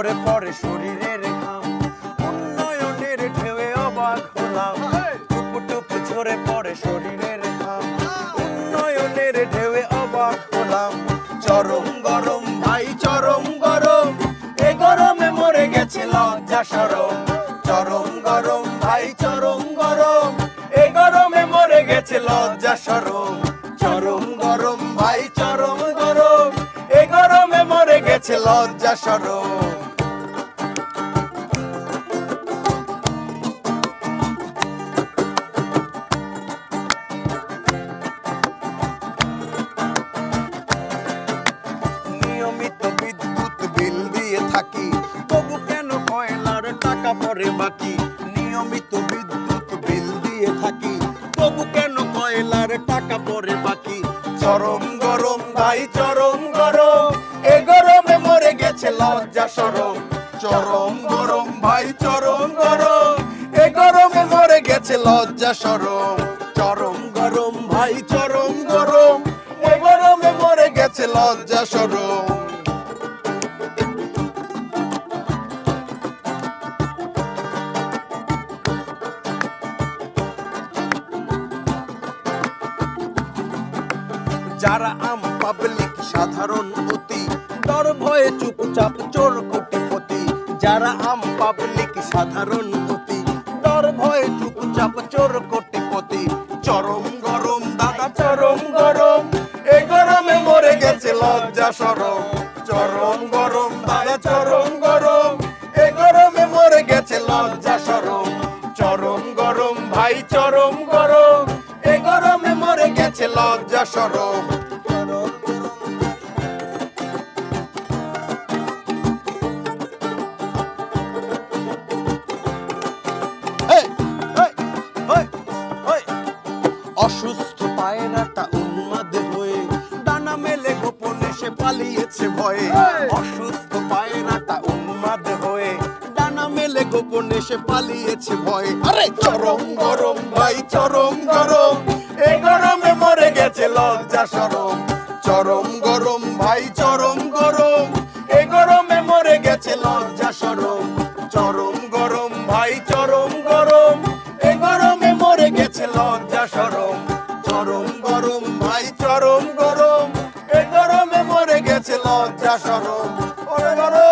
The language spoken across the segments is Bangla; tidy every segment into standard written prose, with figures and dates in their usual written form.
ঝরে পড়ে শরীরের ঘাম, উন্নয়নের ঢেউয়ে অবাক হলাম। টুপু টুপু ঝরে পড়ে শরীরের ঘাম, উন্নয়নের ঢেউয়ে অবাক হলাম। চরম গরম ভাই চরম গরম, এ গরমে মরে গেছে লজ্জা শরম। চরম গরম ভাই চরম গরম, এ গরমে মরে গেছে লজ্জা শরম। চরম গরম ভাই চরম গরম, এ গরমে মরে গেছে লজ্জা শরম। নিয়মিত বিদ্যুৎ বিল দিয়ে থাকি, তবু কেন কয়লার টাকা পড়ে বাকি। নিয়মিত বিদ্যুৎ বিল দিয়ে থাকি, তবু কেন কয়লার টাকা পড়ে বাকি। চরম গরম ভাই চরম গরম, এ গরমে মরে গেছে লজ্জা শরম। চরম গরম ভাই চরম গরম, এ গরমে মরে গেছে লজ্জা শরম। চরম গরম ভাই চরম গরম, এ গরমে মরে গেছে লজ্জা শরম। যারা আম পাবলিক সাধারণ অতি, ডর ভয়ে চুপচাপ চোর কোটিপতি। যারা আম পাবলিক সাধারণ অতি, ডর ভয়ে চুপচাপ চোর কোটিপতি। চরম গরম দাদা চরম গরম, এ গরমে মরে গেছে লজ্জা শরম। চরম গরম দাদা চরম গরম, এ গরমে মরে গেছে লজ্জা শরম। চরম গরম ভাই চরম গরম, এ গরমে মরে গেছে লজ্জা শরম। অসুস্থ পায়রাটা উন্মাদ হয়ে ডানা মেলে গোপনে সে পালিয়েছে ভয়ে। অসুস্থ পায়রাটা উন্মাদ হয়ে ডানা মেলে গোপনে সে পালিয়েছে ভয়ে। আরে চরম গরম ভাই চরম গরম, এ গরমে মরে গেছে লজ্জা শরম। চরম গরম ভাই চরম গরম, এ গরমে মরে গেছে লজ্জা শরম। চরম গরম ভাই চরম গরম, এ গরমে মরে গেছে লজ্জা শরম। চরম গরম ভাই চরম গরম, এ গরমে মরে গেছে লজ্জা শরম। ওরে গরম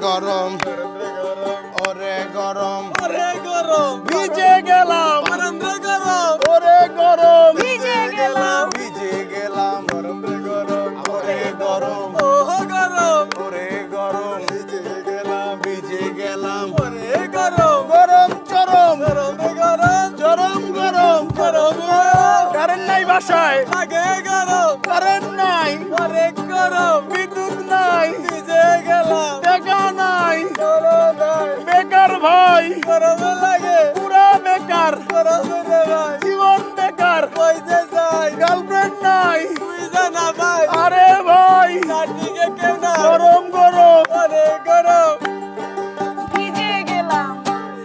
গরম, ওরে গরম, ওরে গরম, ভিজে গেলাম ওরে গরম, ভিজে গেলাম, ভিজে গেলাম গরম রে গরম, ওরে গরম, ও গরম, ওরে গরম, ভিজে গেলাম, ভিজে গেলাম, ওরে গরম, গরম চরম, গরম রে গরম, চরম গরম, গরম গরম। কারেন্ট নাই বাসায়, লাগে গরম, কারেন্ট নাই, ওরে গরম, বিদ্যুৎ নাই, ভিজে গেলাম, টাকা নাই, বেকার ভাই, গরমে লাগে, পুরা বেকার, গরমে রে ভাই, জীবন বেকার, কইতে যাই, গার্লফ্রেন্ড